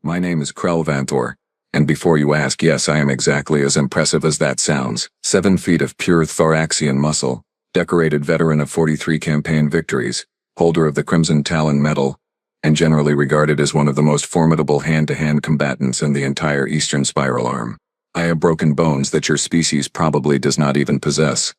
My name is Krelvanthor, and before you ask, yes, I am exactly as impressive as that sounds. 7 feet of pure thoracian muscle, decorated veteran of 43 campaign victories, holder of the Crimson Talon Medal, and generally regarded as one of the most formidable hand-to-hand combatants in the entire Eastern Spiral Arm. I have broken bones that your species probably does not even possess.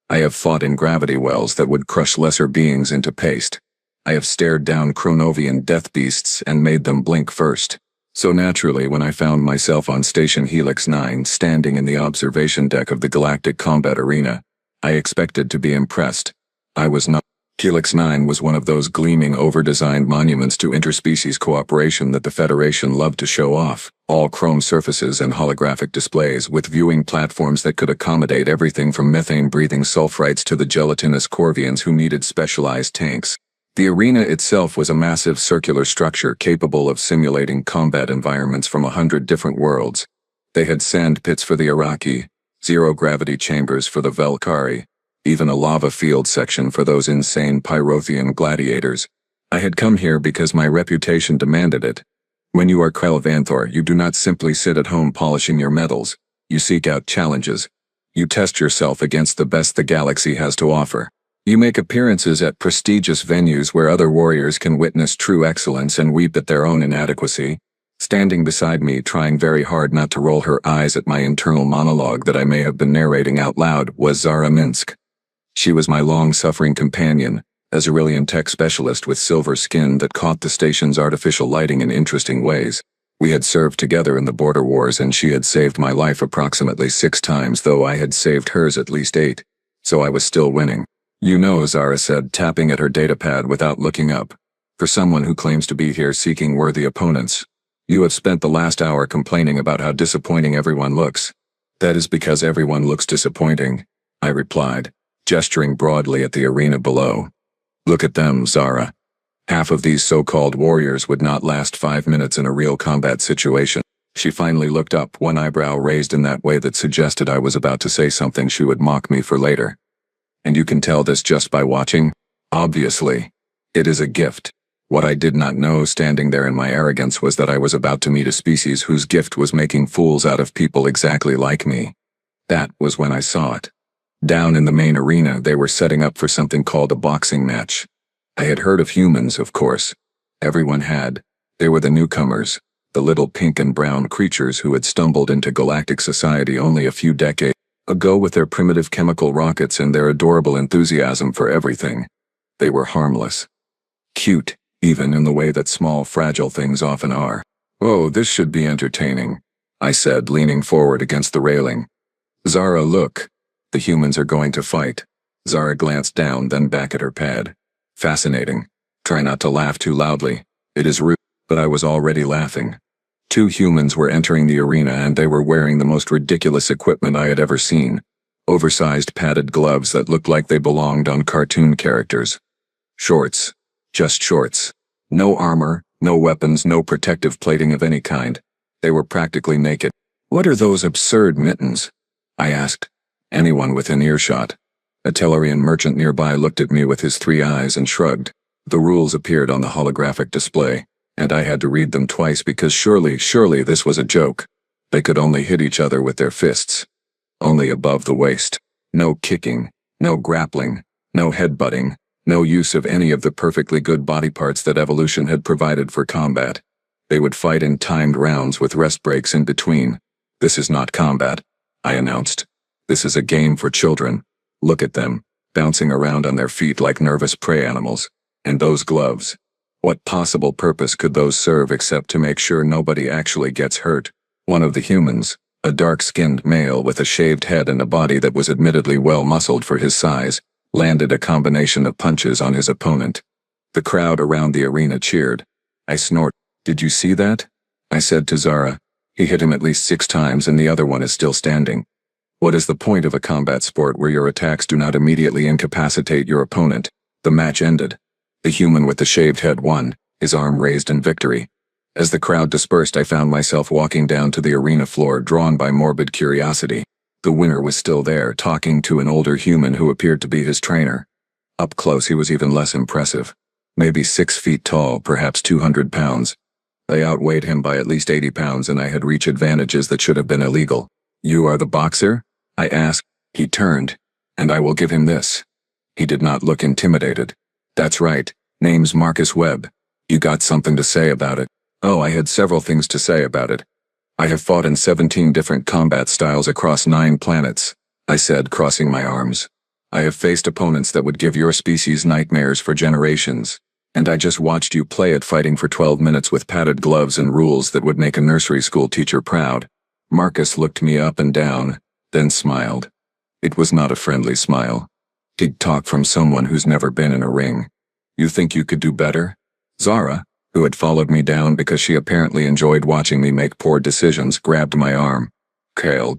I have fought in gravity wells that would crush lesser beings into paste. I have stared down Chronovian death beasts and made them blink first. So naturally, when I found myself on Station Helix 9 standing in the observation deck of the Galactic Combat Arena, I expected to be impressed. I was not. Helix 9 was one of those gleaming, over-designed monuments to interspecies cooperation that the Federation loved to show off. All chrome surfaces and holographic displays with viewing platforms that could accommodate everything from methane-breathing sulfurites to the gelatinous Corvians who needed specialized tanks. The arena itself was a massive circular structure capable of simulating combat environments from 100 different worlds. They had sand pits for the Iraqi, zero-gravity chambers for the Velkari, even a lava field section for those insane Pyrothian gladiators. I had come here because my reputation demanded it. When you are Krelvanthor, you do not simply sit at home polishing your medals. You seek out challenges. You test yourself against the best the galaxy has to offer. You make appearances at prestigious venues where other warriors can witness true excellence and weep at their own inadequacy. Standing beside me, trying very hard not to roll her eyes at my internal monologue that I may have been narrating out loud, was Zara Minsk. She was my long-suffering companion, a Zerillian tech specialist with silver skin that caught the station's artificial lighting in interesting ways. We had served together in the border wars and she had saved my life approximately 6 times, though I had saved hers at least 8. So I was still winning. You know, Zara said, tapping at her datapad without looking up. For someone who claims to be here seeking worthy opponents, you have spent the last hour complaining about how disappointing everyone looks. That is because everyone looks disappointing, I replied, gesturing broadly at the arena below. Look at them, Zara. Half of these so-called warriors would not last 5 minutes in a real combat situation. She finally looked up, one eyebrow raised in that way that suggested I was about to say something she would mock me for later. And you can tell this just by watching? Obviously. It is a gift. What I did not know standing there in my arrogance was that I was about to meet a species whose gift was making fools out of people exactly like me. That was when I saw it. Down in the main arena, they were setting up for something called a boxing match. I had heard of humans, of course. Everyone had. They were the newcomers, the little pink and brown creatures who had stumbled into galactic society only a few decades ago with their primitive chemical rockets and their adorable enthusiasm for everything. They were harmless. Cute, even in the way that small, fragile things often are. Oh, this should be entertaining, I said, leaning forward against the railing. Zara, look. The humans are going to fight. Zara glanced down, then back at her pad. Fascinating. Try not to laugh too loudly. It is rude, but I was already laughing. 2 humans were entering the arena and they were wearing the most ridiculous equipment I had ever seen. Oversized padded gloves that looked like they belonged on cartoon characters. Shorts. Just shorts. No armor, no weapons, no protective plating of any kind. They were practically naked. What are those absurd mittens? I asked. Anyone within earshot. A Tellurian merchant nearby looked at me with his 3 eyes and shrugged. The rules appeared on the holographic display, and I had to read them twice because surely this was a joke. They could only hit each other with their fists. Only above the waist. No kicking, no grappling, no headbutting, no use of any of the perfectly good body parts that evolution had provided for combat. They would fight in timed rounds with rest breaks in between. This is not combat, I announced. This is a game for children. Look at them, bouncing around on their feet like nervous prey animals. And those gloves. What possible purpose could those serve except to make sure nobody actually gets hurt? One of the humans, a dark-skinned male with a shaved head and a body that was admittedly well-muscled for his size, landed a combination of punches on his opponent. The crowd around the arena cheered. I snorted. Did you see that? I said to Zara. He hit him at least 6 times and the other one is still standing. What is the point of a combat sport where your attacks do not immediately incapacitate your opponent? The match ended. The human with the shaved head won, his arm raised in victory. As the crowd dispersed, I found myself walking down to the arena floor, drawn by morbid curiosity. The winner was still there, talking to an older human who appeared to be his trainer. Up close, he was even less impressive. Maybe 6 feet tall, perhaps 200 pounds. I outweighed him by at least 80 pounds and I had reach advantages that should have been illegal. "You are the boxer?" I asked. He turned. "And I will give him this." He did not look intimidated. "That's right. Name's Marcus Webb. You got something to say about it?" Oh, I had several things to say about it. "I have fought in 17 different combat styles across 9 planets," I said, crossing my arms. "I have faced opponents that would give your species nightmares for generations. And I just watched you play it, fighting for 12 minutes with padded gloves and rules that would make a nursery school teacher proud." Marcus looked me up and down, then smiled. It was not a friendly smile. He'd talk from someone who's never been in a ring. "You think you could do better?" Zara, who had followed me down because she apparently enjoyed watching me make poor decisions, grabbed my arm. "Kale,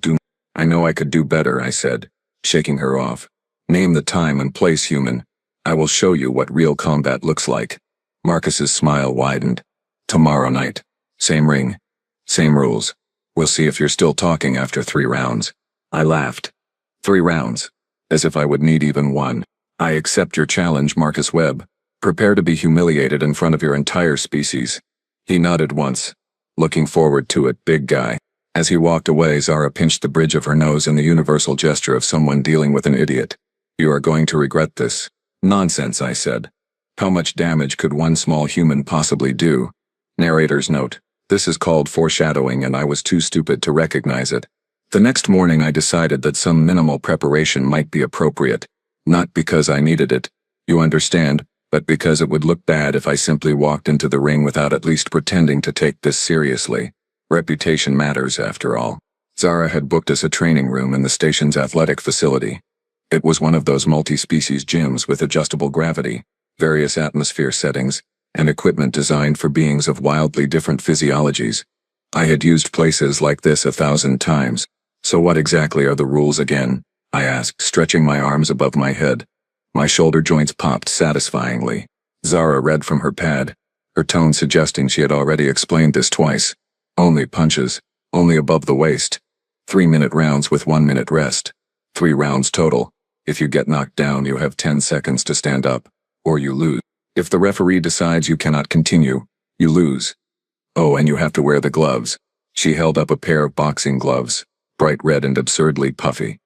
I know I could do better," I said, shaking her off. "Name the time and place, human. I will show you what real combat looks like." Marcus's smile widened. "Tomorrow night. Same ring. Same rules. We'll see if you're still talking after 3 rounds. I laughed. 3 rounds. As if I would need even one. "I accept your challenge, Marcus Webb. Prepare to be humiliated in front of your entire species." He nodded once. "Looking forward to it, big guy." As he walked away, Zara pinched the bridge of her nose in the universal gesture of someone dealing with an idiot. "You are going to regret this." "Nonsense," I said. "How much damage could one small human possibly do?" Narrator's note. This is called foreshadowing, and I was too stupid to recognize it. The next morning I decided that some minimal preparation might be appropriate. Not because I needed it, you understand, but because it would look bad if I simply walked into the ring without at least pretending to take this seriously. Reputation matters, after all. Zara had booked us a training room in the station's athletic facility. It was one of those multi-species gyms with adjustable gravity, various atmosphere settings, and equipment designed for beings of wildly different physiologies. I had used places like this 1,000 times. "So what exactly are the rules again?" I asked, stretching my arms above my head. My shoulder joints popped satisfyingly. Zara read from her pad, her tone suggesting she had already explained this twice. "Only punches, only above the waist. 3-minute rounds with 1-minute rest. 3 rounds total. If you get knocked down, you have 10 seconds to stand up, or you lose. If the referee decides you cannot continue, you lose. Oh, and you have to wear the gloves." She held up a pair of boxing gloves, bright red and absurdly puffy.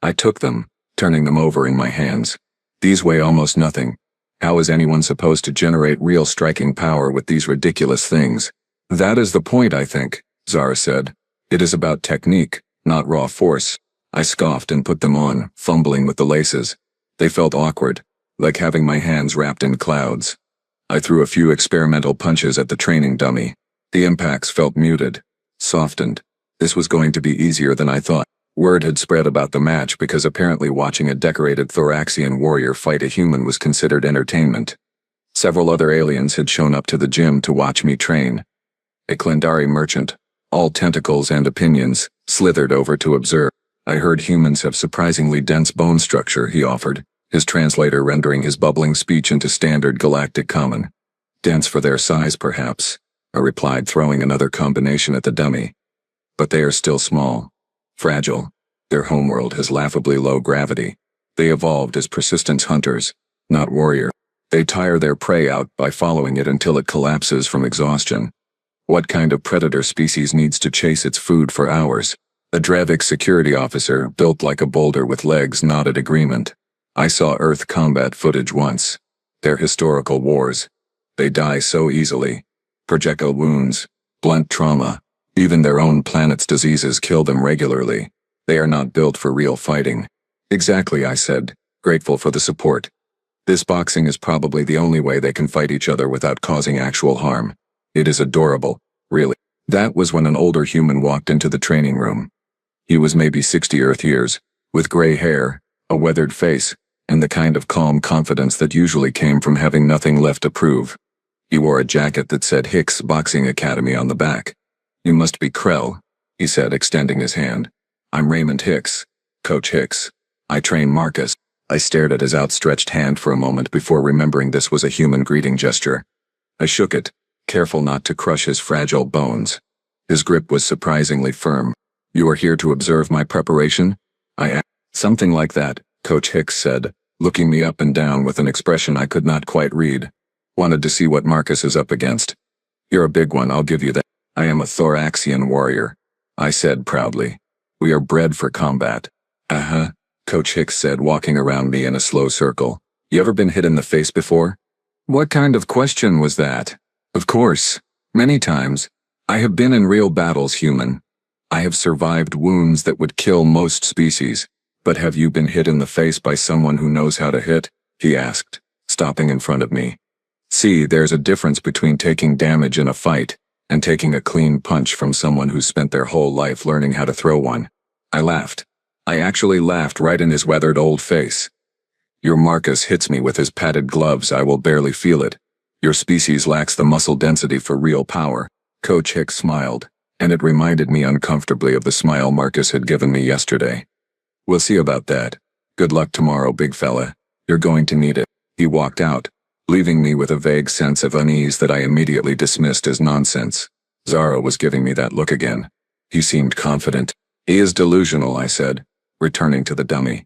I took them, turning them over in my hands. "These weigh almost nothing. How is anyone supposed to generate real striking power with these ridiculous things?" "That is the point, I think," Zara said. "It is about technique, not raw force." I scoffed and put them on, fumbling with the laces. They felt awkward, like having my hands wrapped in clouds. I threw a few experimental punches at the training dummy. The impacts felt muted, softened. This was going to be easier than I thought. Word had spread about the match because apparently watching a decorated Thoraxian warrior fight a human was considered entertainment. Several other aliens had shown up to the gym to watch me train. A Klendari merchant, all tentacles and opinions, slithered over to observe. "I heard humans have surprisingly dense bone structure," he offered, his translator rendering his bubbling speech into standard galactic common. "Dense for their size, perhaps," I replied, throwing another combination at the dummy. "But they are still small. Fragile. Their homeworld has laughably low gravity. They evolved as persistence hunters, not warrior. They tire their prey out by following it until it collapses from exhaustion. What kind of predator species needs to chase its food for hours?" A Dravik security officer, built like a boulder with legs, nodded agreement. "I saw Earth combat footage once. They're historical wars. They die so easily. Projectile wounds, blunt trauma. Even their own planet's diseases kill them regularly. They are not built for real fighting." "Exactly," I said, grateful for the support. "This boxing is probably the only way they can fight each other without causing actual harm. It is adorable, really." That was when an older human walked into the training room. He was maybe 60 Earth years, with gray hair, a weathered face, and the kind of calm confidence that usually came from having nothing left to prove. He wore a jacket that said Hicks Boxing Academy on the back. "You must be Krell," he said, extending his hand. "I'm Raymond Hicks, Coach Hicks. I train Marcus." I stared at his outstretched hand for a moment before remembering this was a human greeting gesture. I shook it, careful not to crush his fragile bones. His grip was surprisingly firm. "You are here to observe my preparation?" I asked. "Something like that," Coach Hicks said, looking me up and down with an expression I could not quite read. "Wanted to see what Marcus is up against." You're a big one, I'll give you that. I am a Thoraxian warrior, I said proudly. We are bred for combat. Uh-huh, Coach Hicks said, walking around me in a slow circle. You ever been hit in the face before? What kind of question was that? Of course. Many times. I have been in real battles, human. I have survived wounds that would kill most species. But have you been hit in the face by someone who knows how to hit? He asked, stopping in front of me. See, there's a difference between taking damage in a fight and taking a clean punch from someone who spent their whole life learning how to throw one. I laughed. I actually laughed right in his weathered old face. Your Marcus hits me with his padded gloves, I will barely feel it. Your species lacks the muscle density for real power. Coach Hicks smiled, and it reminded me uncomfortably of the smile Marcus had given me yesterday. We'll see about that. Good luck tomorrow, big fella. You're going to need it. He walked out, leaving me with a vague sense of unease that I immediately dismissed as nonsense. Zara was giving me that look again. He seemed confident. He is delusional, I said, returning to the dummy.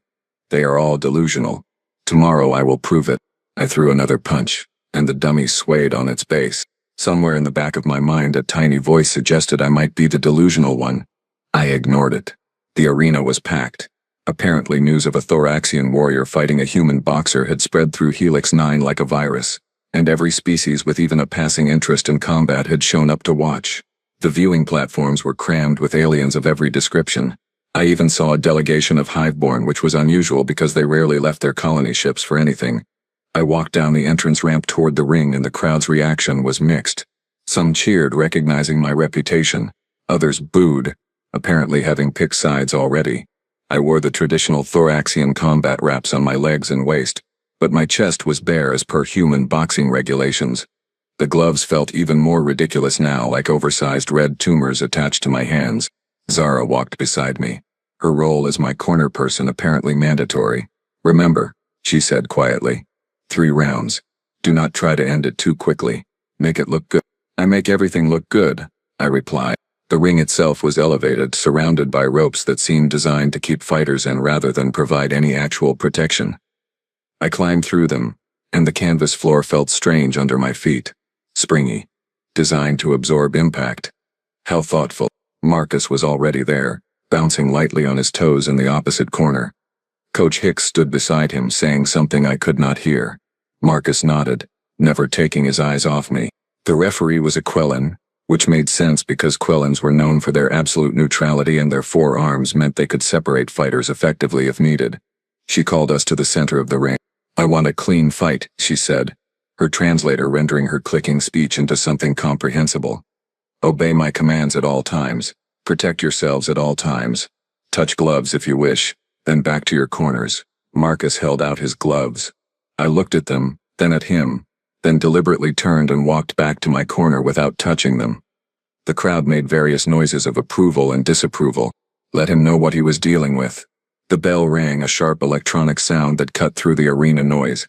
They are all delusional. Tomorrow I will prove it. I threw another punch, and the dummy swayed on its base. Somewhere in the back of my mind a tiny voice suggested I might be the delusional one. I ignored it. The arena was packed. Apparently news of a Thoraxian warrior fighting a human boxer had spread through Helix 9 like a virus, and every species with even a passing interest in combat had shown up to watch. The viewing platforms were crammed with aliens of every description. I even saw a delegation of Hiveborn, which was unusual because they rarely left their colony ships for anything. I walked down the entrance ramp toward the ring and the crowd's reaction was mixed. Some cheered, recognizing my reputation. Others booed, apparently having picked sides already. I wore the traditional Thoraxian combat wraps on my legs and waist, but my chest was bare as per human boxing regulations. The gloves felt even more ridiculous now, like oversized red tumors attached to my hands. Zara walked beside me. Her role as my corner person apparently mandatory. Remember, she said quietly. 3 rounds. Do not try to end it too quickly. Make it look good. I make everything look good, I replied. The ring itself was elevated, surrounded by ropes that seemed designed to keep fighters in rather than provide any actual protection. I climbed through them, and the canvas floor felt strange under my feet. Springy. Designed to absorb impact. How thoughtful. Marcus was already there, bouncing lightly on his toes in the opposite corner. Coach Hicks stood beside him, saying something I could not hear. Marcus nodded, never taking his eyes off me. The referee was a Quellan, which made sense because Quellans were known for their absolute neutrality and their forearms meant they could separate fighters effectively if needed. She called us to the center of the ring. I want a clean fight, she said, her translator rendering her clicking speech into something comprehensible. Obey my commands at all times. Protect yourselves at all times. Touch gloves if you wish, then back to your corners. Marcus held out his gloves. I looked at them, then at him, then deliberately turned and walked back to my corner without touching them. The crowd made various noises of approval and disapproval. Let him know what he was dealing with. The bell rang, a sharp electronic sound that cut through the arena noise.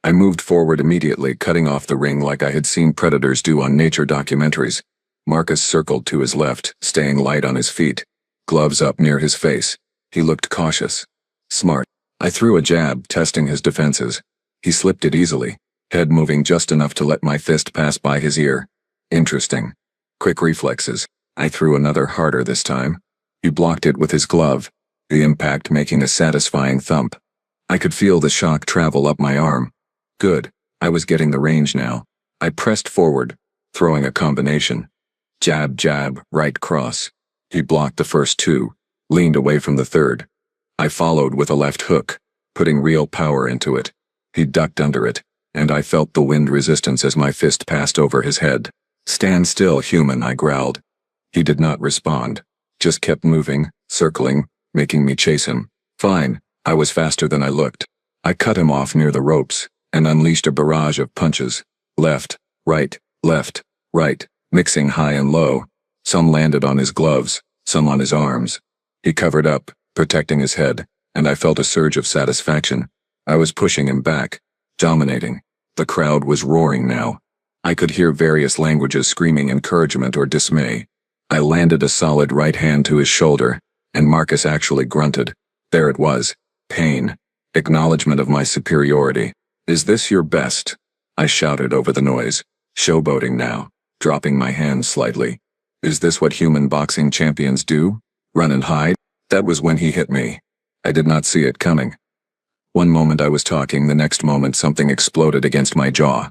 I moved forward immediately, cutting off the ring like I had seen predators do on nature documentaries. Marcus circled to his left, staying light on his feet, gloves up near his face. He looked cautious. Smart. I threw a jab, testing his defenses. He slipped it easily, head moving just enough to let my fist pass by his ear. Interesting. Quick reflexes. I threw another harder this time. He blocked it with his glove, the impact making a satisfying thump. I could feel the shock travel up my arm. Good. I was getting the range now. I pressed forward, throwing a combination. Jab, jab, right cross. He blocked the first 2, leaned away from the third. I followed with a left hook, putting real power into it. He ducked under it, and I felt the wind resistance as my fist passed over his head. Stand still, human, I growled. He did not respond, just kept moving, circling, making me chase him. Fine, I was faster than I looked. I cut him off near the ropes, and unleashed a barrage of punches. Left, right, mixing high and low. Some landed on his gloves, some on his arms. He covered up, protecting his head, and I felt a surge of satisfaction. I was pushing him back, dominating. The crowd was roaring now. I could hear various languages screaming encouragement or dismay. I landed a solid right hand to his shoulder, and Marcus actually grunted. There it was. Pain. Acknowledgement of my superiority. Is this your best? I shouted over the noise. Showboating now. dropping my hands slightly. Is this what human boxing champions do? Run and hide? That was when he hit me. I did not see it coming. One moment I was talking, the next moment something exploded against my jaw.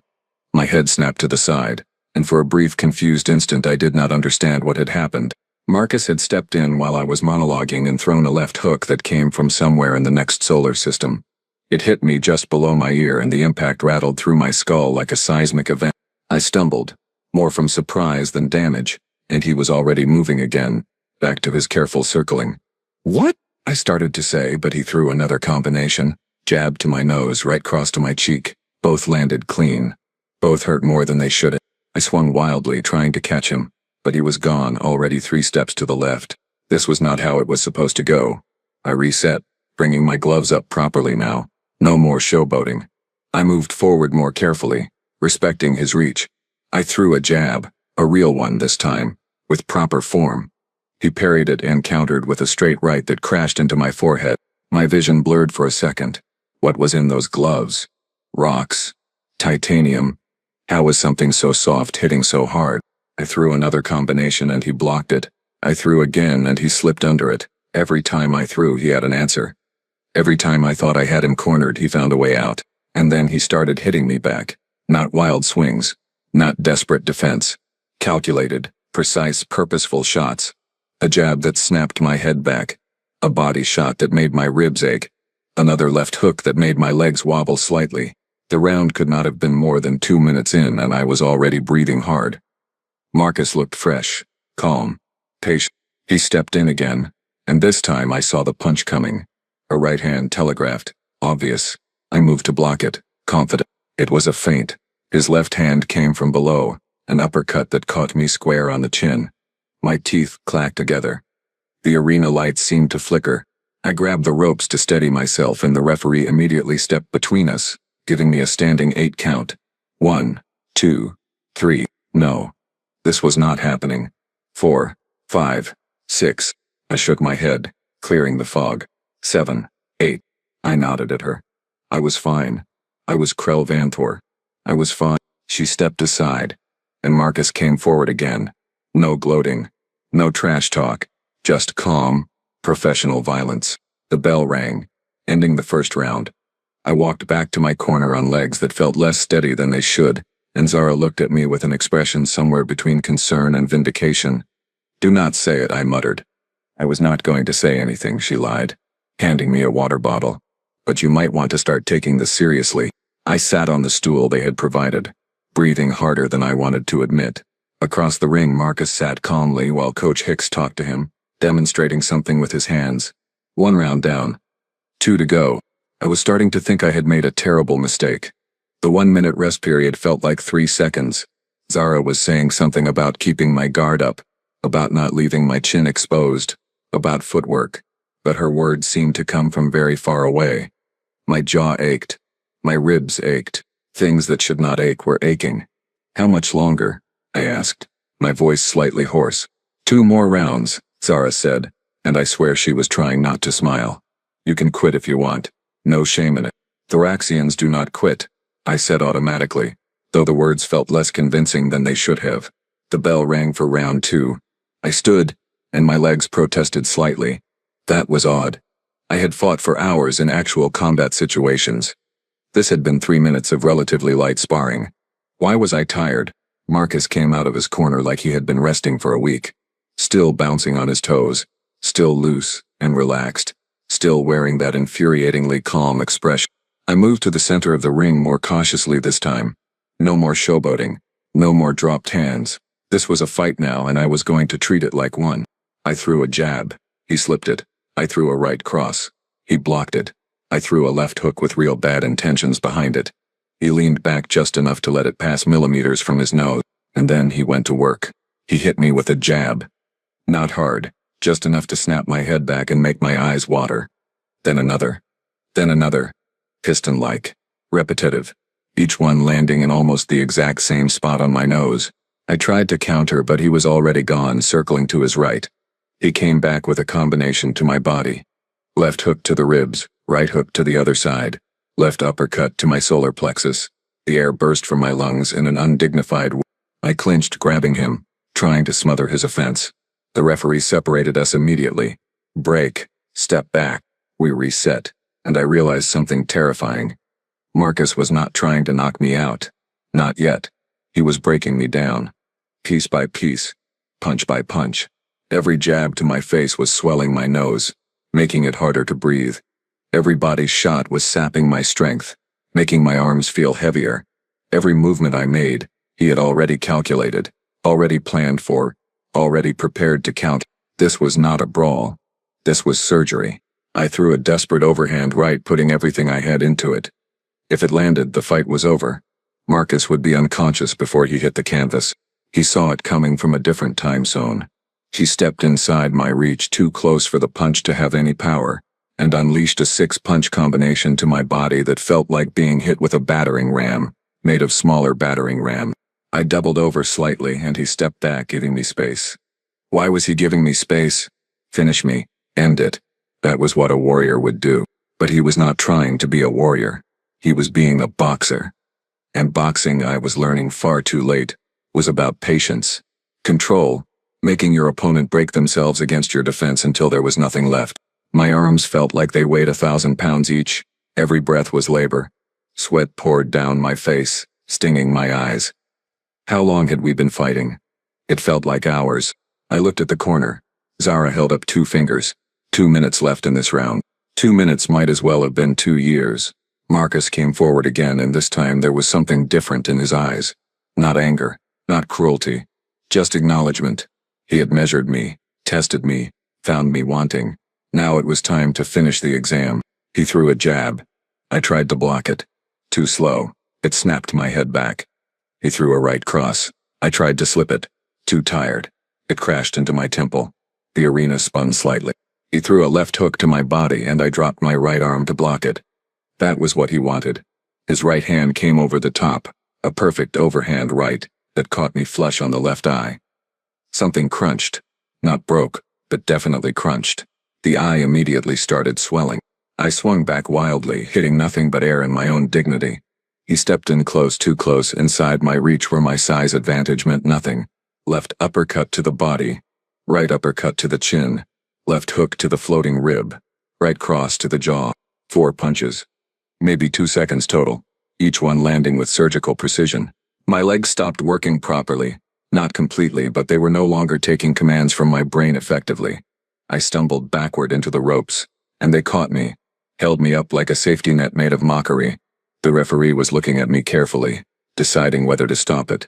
My head snapped to the side, and for a brief confused instant I did not understand what had happened. Marcus had stepped in while I was monologuing and thrown a left hook that came from somewhere in the next solar system. It hit me just below my ear and the impact rattled through my skull like a seismic event. I stumbled, more from surprise than damage, and he was already moving again, back to his careful circling. "What?" I started to say, but he threw another combination, jab to my nose, right cross to my cheek. Both landed clean. Both hurt more than they should have. I swung wildly, trying to catch him, but he was gone, already 3 steps to the left. This was not how it was supposed to go. I reset, bringing my gloves up properly now. No more showboating. I moved forward more carefully, respecting his reach. I threw a jab, a real one this time, with proper form. He parried it and countered with a straight right that crashed into my forehead. My vision blurred for a second. What was in those gloves? Rocks? Titanium? How was something so soft hitting so hard? I threw another combination and he blocked it. I threw again and he slipped under it. Every time I threw, he had an answer. Every time I thought I had him cornered, he found a way out. And then he started hitting me back. Not wild swings. Not desperate defense. Calculated, precise, purposeful shots. A jab that snapped my head back. A body shot that made my ribs ache. Another left hook that made my legs wobble slightly. The round could not have been more than 2 minutes in and I was already breathing hard. Marcus looked fresh, calm, patient. He stepped in again, and this time I saw the punch coming. A right hand telegraphed, obvious. I moved to block it, confident. It was a feint. His left hand came from below, an uppercut that caught me square on the chin. My teeth clacked together. The arena lights seemed to flicker. I grabbed the ropes to steady myself and the referee immediately stepped between us, giving me a standing 8 count. 1, 2, 3, no. This was not happening. 4, 5, 6. I shook my head, clearing the fog. 7, 8. I nodded at her. I was fine. I was Krell Vanthor. I was fine. She stepped aside, and Marcus came forward again. No gloating. No trash talk. Just calm, professional violence. The bell rang, ending the first round. I walked back to my corner on legs that felt less steady than they should, and Zara looked at me with an expression somewhere between concern and vindication. "Do not say it," I muttered. "I was not going to say anything," she lied, handing me a water bottle. "But you might want to start taking this seriously." I sat on the stool they had provided, breathing harder than I wanted to admit. Across the ring, Marcus sat calmly while Coach Hicks talked to him, demonstrating something with his hands. 1 round down. 2 to go. I was starting to think I had made a terrible mistake. The 1-minute rest period felt like 3 seconds. Zara was saying something about keeping my guard up, about not leaving my chin exposed, about footwork, but her words seemed to come from very far away. My jaw ached. My ribs ached. Things that should not ache were aching. "How much longer?" I asked, my voice slightly hoarse. 2 more rounds, Zara said, and I swear she was trying not to smile. "You can quit if you want. No shame in it." "Thoraxians do not quit," I said automatically, though the words felt less convincing than they should have. The bell rang for round 2. I stood, and my legs protested slightly. That was odd. I had fought for hours in actual combat situations. This had been 3 minutes of relatively light sparring. Why was I tired? Marcus came out of his corner like he had been resting for a week. Still bouncing on his toes. Still loose and relaxed. Still wearing that infuriatingly calm expression. I moved to the center of the ring more cautiously this time. No more showboating. No more dropped hands. This was a fight now and I was going to treat it like one. I threw a jab. He slipped it. I threw a right cross. He blocked it. I threw a left hook with real bad intentions behind it. He leaned back just enough to let it pass millimeters from his nose, and then he went to work. He hit me with a jab. Not hard, just enough to snap my head back and make my eyes water. Then another. Then another. Piston-like. Repetitive. Each one landing in almost the exact same spot on my nose. I tried to counter, but he was already gone, circling to his right. He came back with a combination to my body. Left hook to the ribs, right hook to the other side. Left uppercut to my solar plexus. The air burst from my lungs in an undignified way. I clinched, grabbing him, trying to smother his offense. The referee separated us immediately. Break. Step back. We reset, and I realized something terrifying. Marcus was not trying to knock me out. Not yet. He was breaking me down. Piece by piece. Punch by punch. Every jab to my face was swelling my nose, making it harder to breathe. Every body shot was sapping my strength, making my arms feel heavier. Every movement I made, he had already calculated, already planned for, already prepared to count. This was not a brawl. This was surgery. I threw a desperate overhand right, putting everything I had into it. If it landed, the fight was over. Marcus would be unconscious before he hit the canvas. He saw it coming from a different time zone. He stepped inside my reach, too close for the punch to have any power, and unleashed a 6-punch combination to my body that felt like being hit with a battering ram, made of smaller battering ram. I doubled over slightly, and he stepped back, giving me space. Why was he giving me space? Finish me. End it. That was what a warrior would do. But he was not trying to be a warrior. He was being a boxer. And boxing, I was learning far too late, was about patience, control, making your opponent break themselves against your defense until there was nothing left. My arms felt like they weighed 1,000 pounds each. Every breath was labor. Sweat poured down my face, stinging my eyes. How long had we been fighting? It felt like hours. I looked at the corner. Zara held up 2 fingers. 2 minutes left in this round. 2 minutes might as well have been 2 years. Marcus came forward again, and this time there was something different in his eyes. Not anger, not cruelty, just acknowledgement. He had measured me, tested me, found me wanting. Now it was time to finish the exam. He threw a jab. I tried to block it. Too slow. It snapped my head back. He threw a right cross. I tried to slip it. Too tired. It crashed into my temple. The arena spun slightly. He threw a left hook to my body, and I dropped my right arm to block it. That was what he wanted. His right hand came over the top, a perfect overhand right that caught me flush on the left eye. Something crunched. Not broke, but definitely crunched. The eye immediately started swelling. I swung back wildly, hitting nothing but air and my own dignity. He stepped in close, too close, inside my reach where my size advantage meant nothing. Left uppercut to the body. Right uppercut to the chin. Left hook to the floating rib. Right cross to the jaw. 4 punches. Maybe 2 seconds total, each one landing with surgical precision. My legs stopped working properly. Not completely, but they were no longer taking commands from my brain effectively. I stumbled backward into the ropes, and they caught me, held me up like a safety net made of mockery. The referee was looking at me carefully, deciding whether to stop it.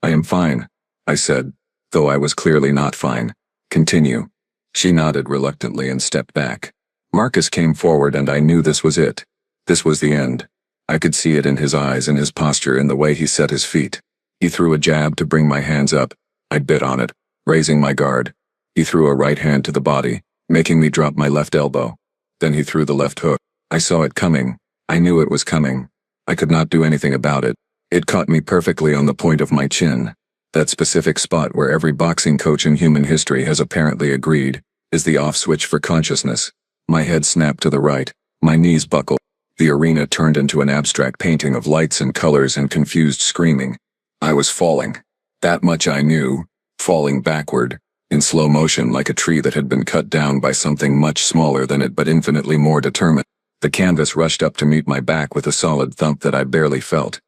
I am fine, I said, though I was clearly not fine. Continue. She nodded reluctantly and stepped back. Marcus came forward, and I knew this was it. This was the end. I could see it in his eyes, in his posture, in the way he set his feet. He threw a jab to bring my hands up. I bit on it, raising my guard. He threw a right hand to the body, making me drop my left elbow. Then he threw the left hook. I saw it coming. I knew it was coming. I could not do anything about it. It caught me perfectly on the point of my chin. That specific spot where every boxing coach in human history has apparently agreed is the off switch for consciousness. My head snapped to the right. My knees buckled. The arena turned into an abstract painting of lights and colors and confused screaming. I was falling. That much I knew. Falling backward, in slow motion, like a tree that had been cut down by something much smaller than it but infinitely more determined. The canvas rushed up to meet my back with a solid thump that I barely felt.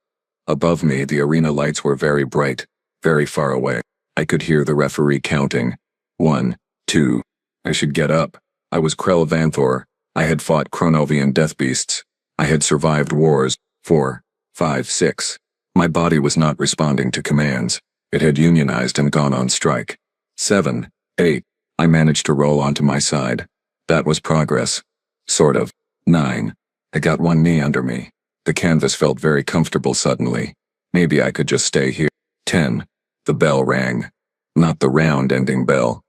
Above me, the arena lights were very bright, very far away. I could hear the referee counting. 1, 2. I should get up. I was Krell Vanthor. I had fought Chronovian death beasts. I had survived wars. 4, 5, 6. My body was not responding to commands. It had unionized and gone on strike. 7, 8. I managed to roll onto my side. That was progress. Sort of. 9. I got one knee under me. The canvas felt very comfortable suddenly. Maybe I could just stay here. 10. The bell rang. Not the round-ending bell.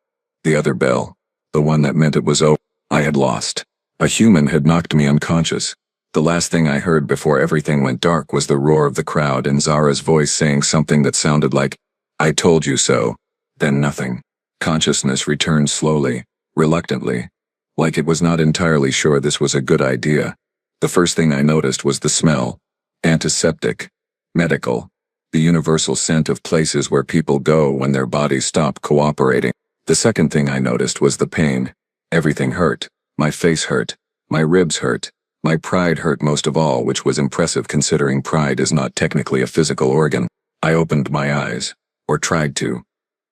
The other bell. The one that meant it was over. I had lost. A human had knocked me unconscious. The last thing I heard before everything went dark was the roar of the crowd and Zara's voice saying something that sounded like, "I told you so." Then nothing. Consciousness returned slowly, reluctantly, like it was not entirely sure this was a good idea. The first thing I noticed was the smell. Antiseptic. Medical. The universal scent of places where people go when their bodies stop cooperating. The second thing I noticed was the pain. Everything hurt. My face hurt. My ribs hurt. My pride hurt most of all, which was impressive considering pride is not technically a physical organ. I opened my eyes. Or tried to.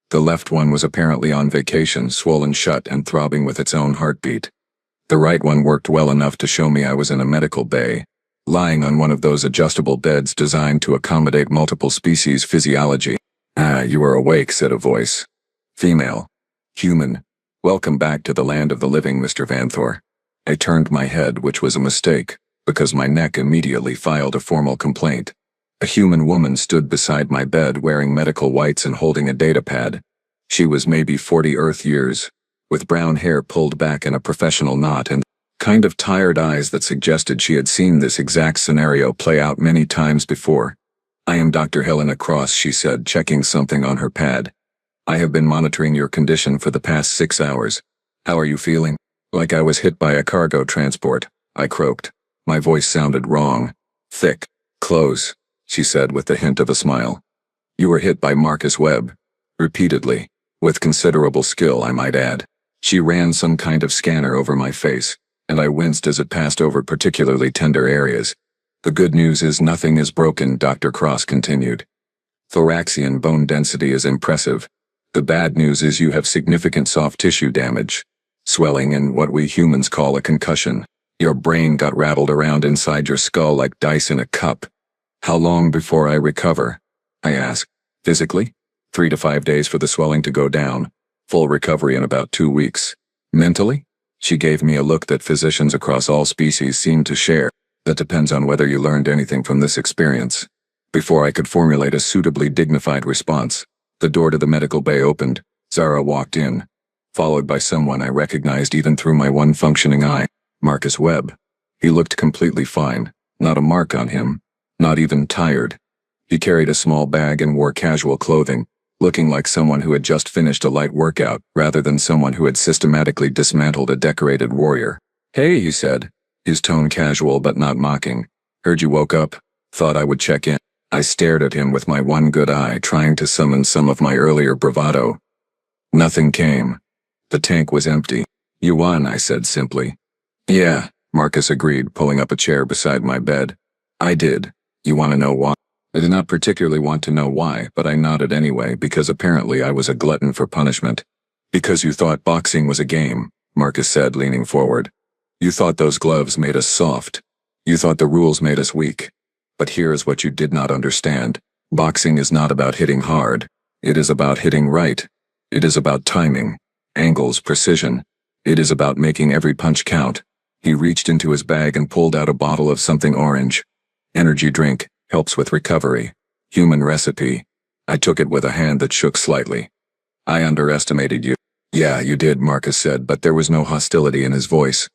The left one was apparently on vacation, swollen shut and throbbing with its own heartbeat. The right one worked well enough to show me I was in a medical bay, lying on one of those adjustable beds designed to accommodate multiple species physiology. "Ah, you are awake," said a voice. Female. Human. "Welcome back to the land of the living, Mr. Vanthor." I turned my head, which was a mistake, because my neck immediately filed a formal complaint. A human woman stood beside my bed wearing medical whites and holding a data pad. She was maybe 40 Earth years, with brown hair pulled back in a professional knot and kind of tired eyes that suggested she had seen this exact scenario play out many times before. "I am Dr. Helena Cross," she said, checking something on her pad. "I have been monitoring your condition for the past 6 hours. How are you feeling?" "Like I was hit by a cargo transport," I croaked. My voice sounded wrong. "Thick. Close," she said with the hint of a smile. "You were hit by Marcus Webb." Repeatedly. With considerable skill, I might add. She ran some kind of scanner over my face, and I winced as it passed over particularly tender areas. "The good news is nothing is broken," Dr. Cross continued. "Thoracian bone density is impressive. The bad news is you have significant soft tissue damage. Swelling and what we humans call a concussion. Your brain got rattled around inside your skull like dice in a cup." "How long before I recover?" I asked. "Physically? 3 to 5 days for the swelling to go down. Full recovery in about 2 weeks. Mentally?" She gave me a look that physicians across all species seem to share. "That depends on whether you learned anything from this experience." Before I could formulate a suitably dignified response, the door to the medical bay opened. Zara walked in, followed by someone I recognized even through my one functioning eye. Marcus Webb. He looked completely fine, not a mark on him, not even tired. He carried a small bag and wore casual clothing, looking like someone who had just finished a light workout rather than someone who had systematically dismantled a decorated warrior. "Hey," he said, his tone casual but not mocking. "Heard you woke up. Thought I would check in." I stared at him with my one good eye, trying to summon some of my earlier bravado. Nothing came. The tank was empty. "You won," I said simply. "Yeah," Marcus agreed, pulling up a chair beside my bed. "I did. You want to know why?" I did not particularly want to know why, but I nodded anyway because apparently I was a glutton for punishment. "Because you thought boxing was a game," Marcus said, leaning forward. "You thought those gloves made us soft. You thought the rules made us weak. But here is what you did not understand. Boxing is not about hitting hard. It is about hitting right. It is about timing, angles, precision. It is about making every punch count." He reached into his bag and pulled out a bottle of something orange. "Energy drink. Helps with recovery. Human recipe." I took it with a hand that shook slightly. "I underestimated you." "Yeah, you did," Marcus said, but there was no hostility in his voice.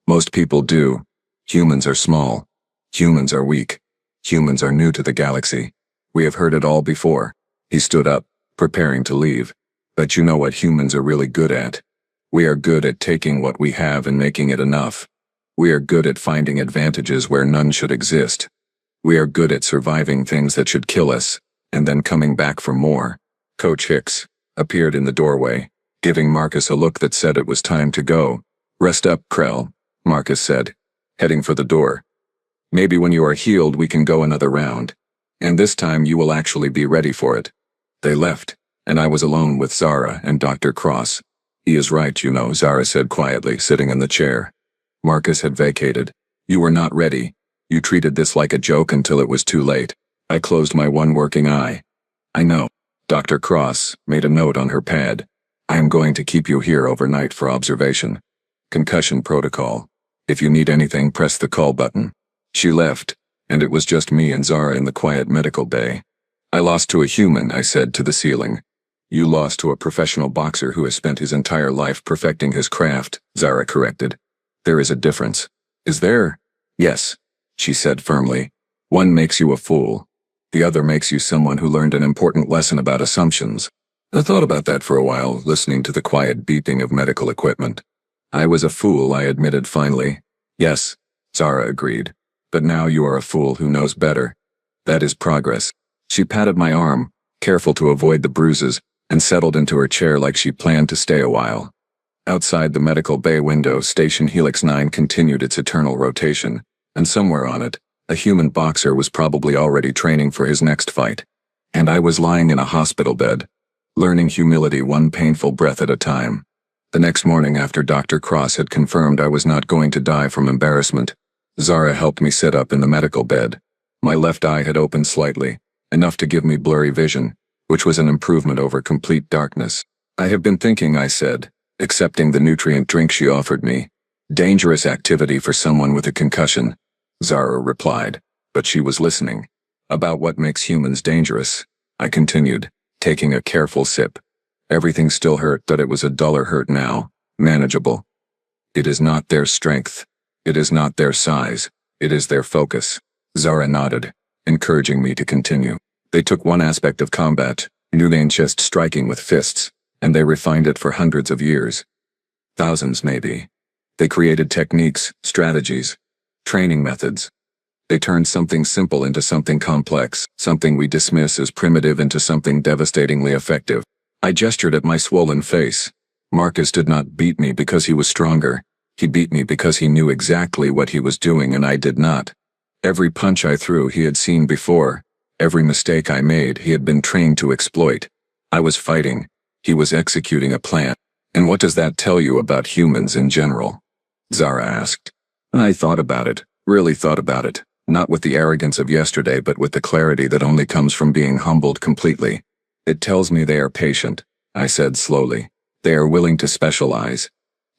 "Most people do. Humans are small. Humans are weak. Humans are new to the galaxy. We have heard it all before." He stood up, preparing to leave. "But you know what humans are really good at? We are good at taking what we have and making it enough. We are good at finding advantages where none should exist. We are good at surviving things that should kill us, and then coming back for more." Coach Hicks appeared in the doorway, giving Marcus a look that said it was time to go. "Rest up, Krell," Marcus said, heading for the door. "Maybe when you are healed we can go another round. And this time you will actually be ready for it." They left, and I was alone with Zara and Dr. Cross. "He is right, you know," Zara said quietly, sitting in the chair. Marcus had vacated. "You were not ready. You treated this like a joke until it was too late." I closed my one working eye. "I know." Dr. Cross made a note on her pad. "I am going to keep you here overnight for observation. Concussion protocol. If you need anything, press the call button." She left, and it was just me and Zara in the quiet medical bay. "I lost to a human," I said to the ceiling. "You lost to a professional boxer who has spent his entire life perfecting his craft," Zara corrected. "There is a difference." "Is there?" "Yes," she said firmly. "One makes you a fool. The other makes you someone who learned an important lesson about assumptions." I thought about that for a while, listening to the quiet beeping of medical equipment. "I was a fool," I admitted finally. "Yes," Zara agreed. "But now you are a fool who knows better. That is progress." She patted my arm, careful to avoid the bruises, and settled into her chair like she planned to stay a while. Outside the medical bay window, Station Helix 9 continued its eternal rotation, and somewhere on it, a human boxer was probably already training for his next fight. And I was lying in a hospital bed, learning humility one painful breath at a time. The next morning, after Dr. Cross had confirmed I was not going to die from embarrassment, Zara helped me sit up in the medical bed. My left eye had opened slightly, enough to give me blurry vision, which was an improvement over complete darkness. "I have been thinking," I said, accepting the nutrient drink she offered me. "Dangerous activity for someone with a concussion," Zara replied, but she was listening. "About what makes humans dangerous," I continued, taking a careful sip. Everything still hurt, but it was a duller hurt now, manageable. "It is not their strength. It is not their size. It is their focus." Zara nodded, encouraging me to continue. "They took one aspect of combat, just striking with fists, and they refined it for hundreds of years. Thousands, maybe. They created techniques, strategies, training methods. They turned something simple into something complex, something we dismiss as primitive into something devastatingly effective." I gestured at my swollen face. "Marcus did not beat me because he was stronger. He beat me because he knew exactly what he was doing and I did not. Every punch I threw he had seen before. Every mistake I made he had been trained to exploit. I was fighting. He was executing a plan. And what does that tell you about humans in general?" Zara asked. I thought about it, really thought about it, not with the arrogance of yesterday but with the clarity that only comes from being humbled completely. "It tells me they are patient," I said slowly. "They are willing to specialize,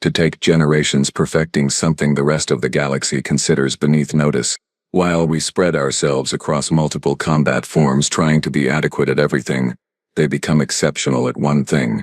to take generations perfecting something the rest of the galaxy considers beneath notice. While we spread ourselves across multiple combat forms trying to be adequate at everything, they become exceptional at one thing."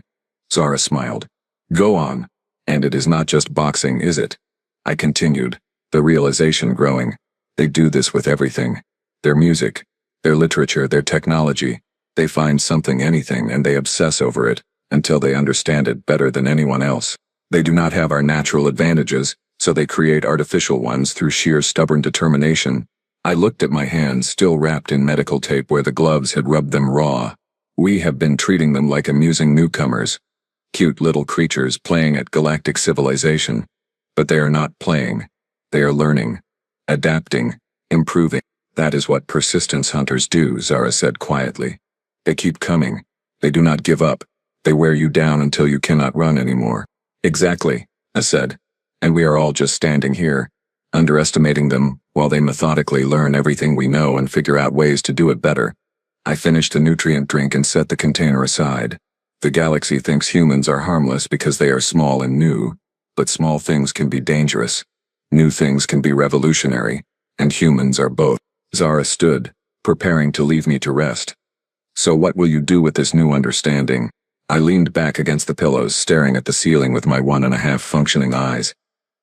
Zara smiled. "Go on. And it is not just boxing, is it?" I continued, the realization growing. "They do this with everything. Their music, their literature, their technology. They find something, anything, and they obsess over it, until they understand it better than anyone else. They do not have our natural advantages, so they create artificial ones through sheer stubborn determination." I looked at my hands still wrapped in medical tape where the gloves had rubbed them raw. "We have been treating them like amusing newcomers. Cute little creatures playing at galactic civilization. But they are not playing. They are learning, adapting, improving. That is what persistence hunters do," Zara said quietly. "They keep coming. They do not give up. They wear you down until you cannot run anymore." "Exactly," I said. "And we are all just standing here, underestimating them, while they methodically learn everything we know and figure out ways to do it better." I finished the nutrient drink and set the container aside. The galaxy thinks humans are harmless because they are small and new, but small things can be dangerous. New things can be revolutionary, and humans are both. Zara stood, preparing to leave me to rest. "So what will you do with this new understanding?" I leaned back against the pillows, staring at the ceiling with my 1.5 functioning eyes.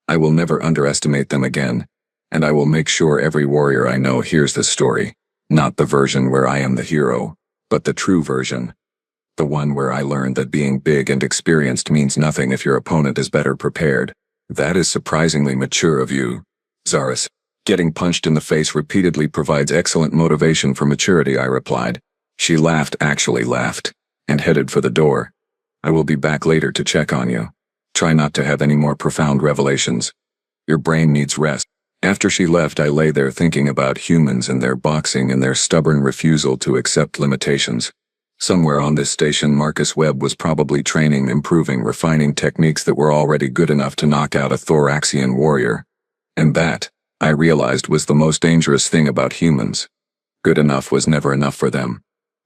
"I will never underestimate them again, and I will make sure every warrior I know hears this story. Not the version where I am the hero, but the true version. The one where I learned that being big and experienced means nothing if your opponent is better prepared." "That is surprisingly mature of you, Zara. Getting punched in the face repeatedly provides excellent motivation for maturity," I replied. She laughed, actually laughed, and headed for the door. "I will be back later to check on you. Try not to have any more profound revelations. Your brain needs rest." After she left, I lay there thinking about humans and their boxing and their stubborn refusal to accept limitations. Somewhere on this station, Marcus Webb was probably training, improving, refining techniques that were already good enough to knock out a Thoraxian warrior. And that, I realized, was the most dangerous thing about humans. Good enough was never enough for them.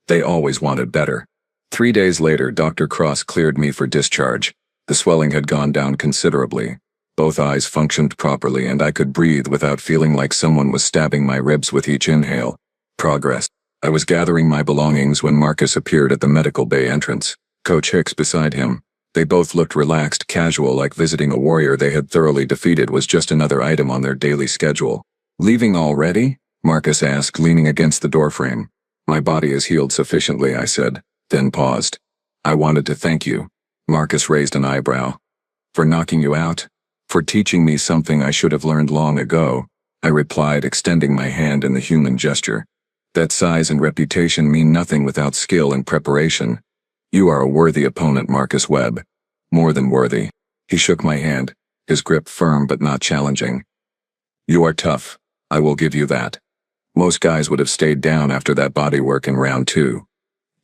They always wanted better. 3 days later, Dr. Cross cleared me for discharge. The swelling had gone down considerably. Both eyes functioned properly and I could breathe without feeling like someone was stabbing my ribs with each inhale. Progress. I was gathering my belongings when Marcus appeared at the medical bay entrance, Coach Hicks beside him. They both looked relaxed, casual, like visiting a warrior they had thoroughly defeated was just another item on their daily schedule. "Leaving already?" Marcus asked, leaning against the doorframe. "My body is healed sufficiently," I said, then paused. "I wanted to thank you." Marcus raised an eyebrow. "For knocking you out? For teaching me something I should have learned long ago," I replied, extending my hand in the human gesture. That size and reputation mean nothing without skill and preparation. You are a worthy opponent, Marcus Webb. More than worthy. He shook my hand, his grip firm but not challenging. You are tough. I will give you that. Most guys would have stayed down after that bodywork in round 2.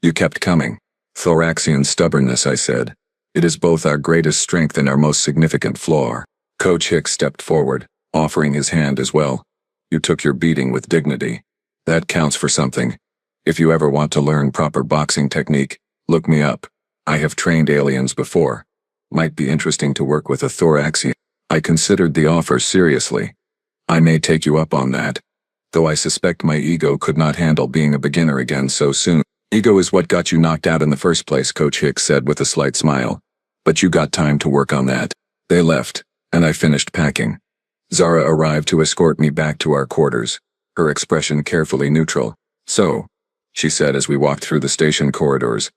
You kept coming. Thoraxian stubbornness, I said. It is both our greatest strength and our most significant flaw. Coach Hicks stepped forward, offering his hand as well. You took your beating with dignity. That counts for something. If you ever want to learn proper boxing technique, look me up. I have trained aliens before. Might be interesting to work with a thoraxian. I considered the offer seriously. I may take you up on that. Though I suspect my ego could not handle being a beginner again so soon. Ego is what got you knocked out in the first place, Coach Hicks said with a slight smile. But you got time to work on that. They left, and I finished packing. Zara arrived to escort me back to our quarters, her expression carefully neutral. So, she said as we walked through the station corridors,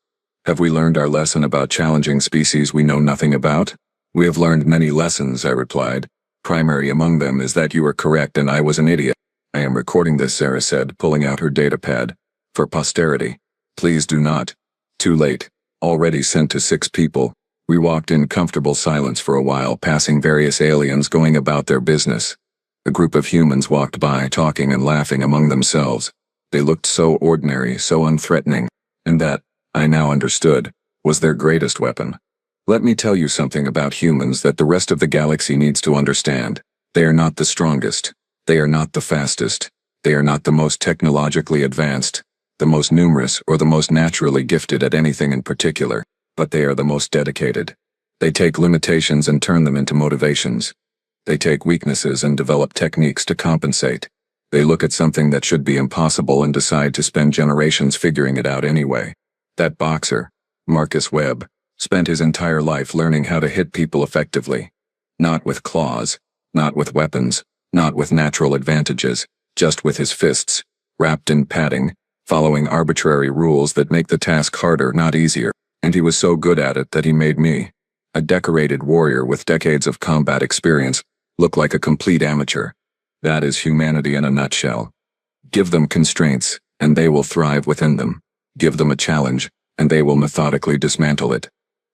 have we learned our lesson about challenging species we know nothing about? We have learned many lessons, I replied. Primary among them is that you were correct and I was an idiot. I am recording this, Zara said, pulling out her datapad. For posterity. Please do not. Too late. Already sent to 6 people. We walked in comfortable silence for a while, passing various aliens going about their business. A group of humans walked by, talking and laughing among themselves. They looked so ordinary, so unthreatening, and that, I now understood, was their greatest weapon. Let me tell you something about humans that the rest of the galaxy needs to understand. They are not the strongest. They are not the fastest. They are not the most technologically advanced, the most numerous, or the most naturally gifted at anything in particular, but they are the most dedicated. They take limitations and turn them into motivations. They take weaknesses and develop techniques to compensate. They look at something that should be impossible and decide to spend generations figuring it out anyway. That boxer, Marcus Webb, spent his entire life learning how to hit people effectively. Not with claws, not with weapons, not with natural advantages, just with his fists, wrapped in padding, following arbitrary rules that make the task harder, not easier. And he was so good at it that he made me, a decorated warrior with decades of combat experience, look like a complete amateur. That is humanity in a nutshell. Give them constraints, and they will thrive within them. Give them a challenge, and they will methodically dismantle it.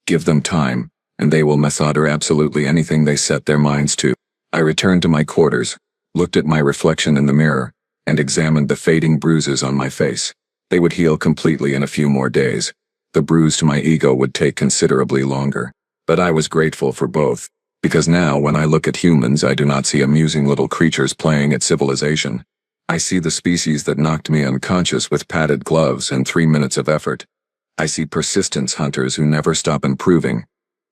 Give them time, and they will method absolutely anything they set their minds to. I returned to my quarters, looked at my reflection in the mirror, and examined the fading bruises on my face. They would heal completely in a few more days. The bruise to my ego would take considerably longer. But I was grateful for both, because now when I look at humans I do not see amusing little creatures playing at civilization. I see the species that knocked me unconscious with padded gloves and 3 minutes of effort. I see persistence hunters who never stop improving.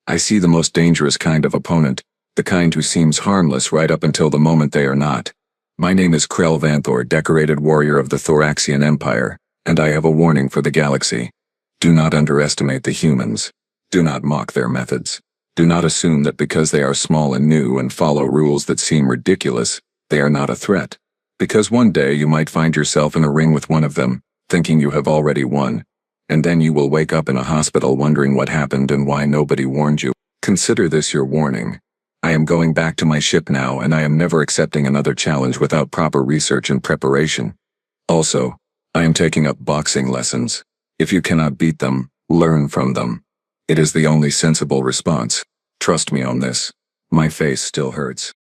I see the most dangerous kind of opponent, the kind who seems harmless right up until the moment they are not. My name is Krell Vanthor, decorated warrior of the Thoraxian Empire, and I have a warning for the galaxy. Do not underestimate the humans. Do not mock their methods. Do not assume that because they are small and new and follow rules that seem ridiculous, they are not a threat. Because one day you might find yourself in a ring with one of them, thinking you have already won. And then you will wake up in a hospital wondering what happened and why nobody warned you. Consider this your warning. I am going back to my ship now, and I am never accepting another challenge without proper research and preparation. Also, I am taking up boxing lessons. If you cannot beat them, learn from them. It is the only sensible response. Trust me on this. My face still hurts.